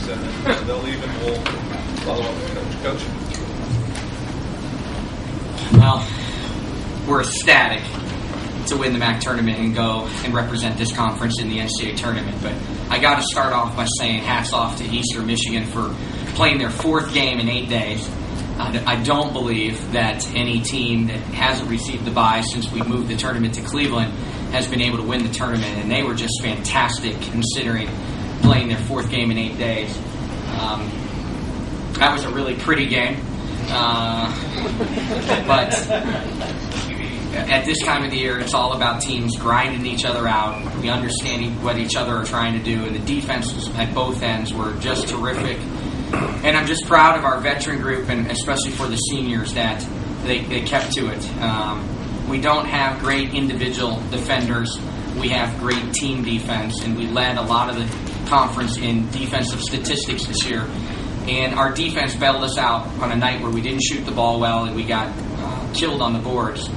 things, and then they'll leave and we'll follow up with Coach. Well, we're ecstatic to win the MAC tournament and go and represent this conference in the NCAA tournament. But I got to start off by saying hats off to Eastern Michigan for playing their fourth game in 8 days. I don't believe that any team that hasn't received the bye since we moved the tournament to Cleveland has been able to win the tournament, and they were just fantastic considering playing their fourth game in 8 days. That was a really pretty game, but at this time of the year, it's all about teams grinding each other out. We understand what each other are trying to do, and the defenses at both ends were just terrific. And I'm just proud of our veteran group, and especially for the seniors, that they kept to it. We don't have great individual defenders. We have great team defense, and we led a lot of the conference in defensive statistics this year. And our defense bailed us out on a night where we didn't shoot the ball well and we got killed on the boards.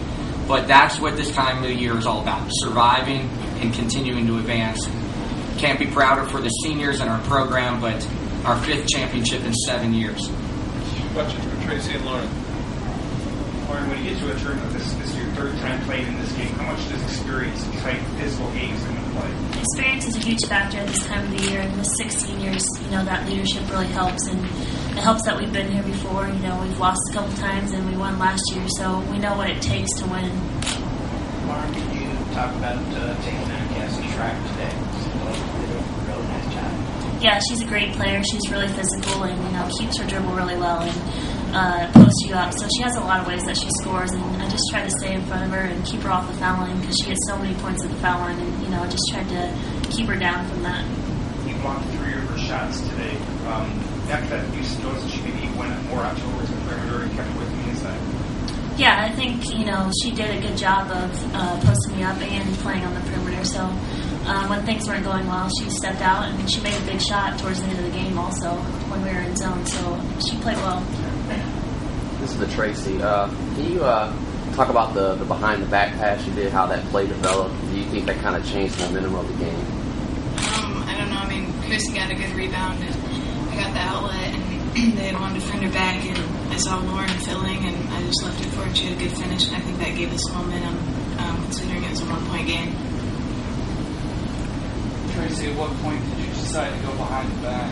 But that's what this time of the year is all about, surviving and continuing to advance. Can't be prouder for the seniors in our program, but our fifth championship in 7 years. Questions for Tracy and Lauren? Lauren, when you get to a tournament, this is your third time playing in this game. How much does experience type physical games come into play? Experience is a huge factor at this time of the year, and with 6 seniors, that leadership really helps, and it helps that we've been here before. We've lost a couple times, and we won last year, so we know what it takes to win. Lauren, could you talk about taking on Cassie Schreiber today? They did a really nice job. Yeah, she's a great player. She's really physical and, keeps her dribble really well and posts you up. So she has a lot of ways that she scores, and I just try to stay in front of her and keep her off the foul line because she gets so many points at the foul line, and, I just tried to keep her down from that. You blocked 3 of her shots today. After that, you noticed that she maybe went more out towards the perimeter and kept with the inside? Yeah, I think, she did a good job of posting me up and playing on the perimeter. So when things weren't going well, she stepped out and she made a big shot towards the end of the game also when we were in zone. So she played well. This is Tracy. Can you talk about the behind-the-back pass you did, how that play developed? Do you think that kind of changed the momentum of the game? I don't know. Chrissy got a good rebound, and I got the outlet, and they had one defender back, and I saw Lauren filling, and I just left it for her. She had a good finish, and I think that gave us momentum, considering it was a 1-point game. Tracy, at what point did you decide to go behind the back?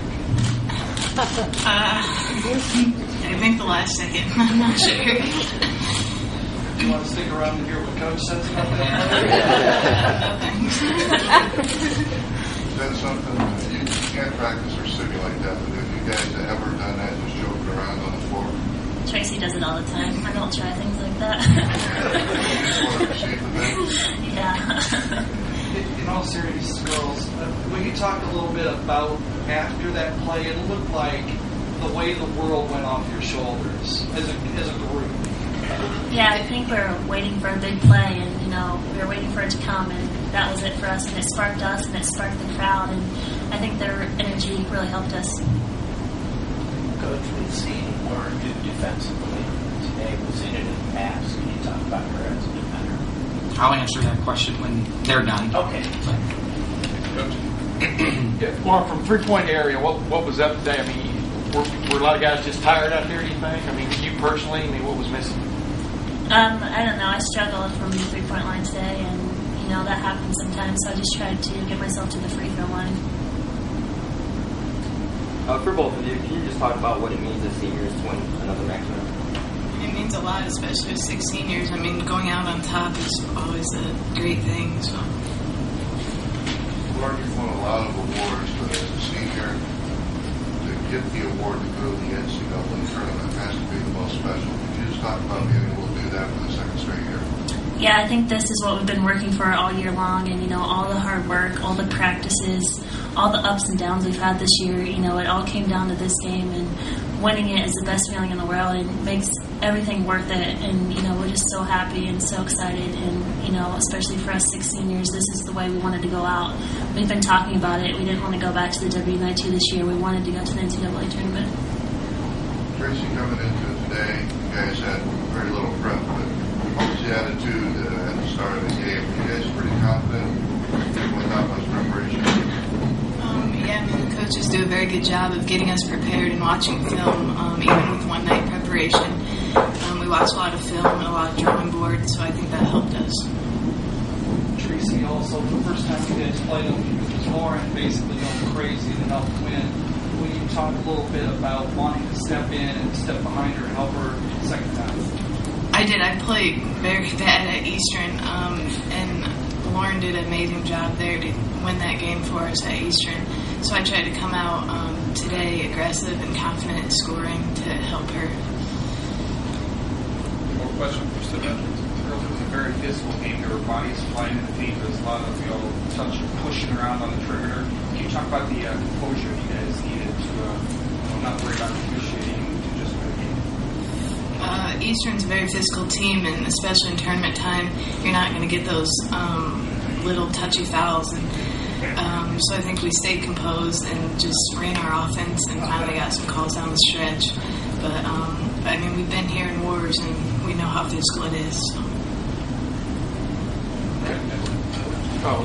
I think the last second. I'm not sure. Do you want to stick around and hear what Coach says about that? No, thanks. That's something you can't practice or simulate that, but have you guys ever done that, just joking around on the floor? Tracy does it all the time. I don't try things like that. Yeah. In all seriousness, girls, will you talk a little bit about after that play? It looked like the way the world went off your shoulders as a group. Yeah, I think we were waiting for a big play, and we were waiting for it to come, and that was it for us. And it sparked us, and it sparked the crowd, and I think their energy really helped us. Coach, we've seen Lauren do defensively today. We've seen it in the past. Can you talk about her as a defender? I'll answer that question when they're done. Okay. Lauren, from three-point area, what was up today? Were a lot of guys just tired out there, do you think? You personally, what was missing? I don't know. I struggled from the three-point line today, and, that happens sometimes, so I just tried to get myself to the free throw line. For both of you, can you just talk about what it means as seniors to win another MAC tournament? It means a lot, especially with 6 seniors. Going out on top is always a great thing. So. Lauren, you've won a lot of awards, but as a senior, to get the award to go to the NCAA tournament has to be the most special. Could you just talk about being able to do that for the second straight year? Yeah, I think this is what we've been working for all year long, and all the hard work, all the practices, all the ups and downs we've had this year. It all came down to this game, and winning it is the best feeling in the world. It makes everything worth it, and we're just so happy and so excited, and especially for us 6 seniors, this is the way we wanted to go out. We've been talking about it. We didn't want to go back to the W92 this year. We wanted to go to the NCAA tournament. Tracy, coming into today, you guys had very little prep, but what was the attitude at the start of the game? Were you guys pretty confident without much preparation? Yeah, I mean, the coaches do a very good job of getting us prepared and watching film, even with one night preparation. We watch a lot of film and a lot of drawing boards, so I think that helped us. Tracy, also, the first time you guys played him, it was Lauren basically going crazy to help win. Will you talk a little bit about wanting to step in and step behind her and help her the second time? I did. I played very bad at Eastern, and Lauren did an amazing job there to win that game for us at Eastern. So I tried to come out today aggressive and confident in scoring to help her. More questions for Stephen? Girls, it was a very physical game. There were bodies flying in the paint. There was a lot of touch and pushing around on the perimeter. Can you talk about the composure you guys needed to not worry about officiating to just win the game? Eastern's a very physical team, and especially in tournament time, you're not going to get those little touchy fouls. And so I think we stayed composed and just ran our offense, and finally got some calls down the stretch. But I mean, we've been here in wars, and we know how physical it is. So. Oh,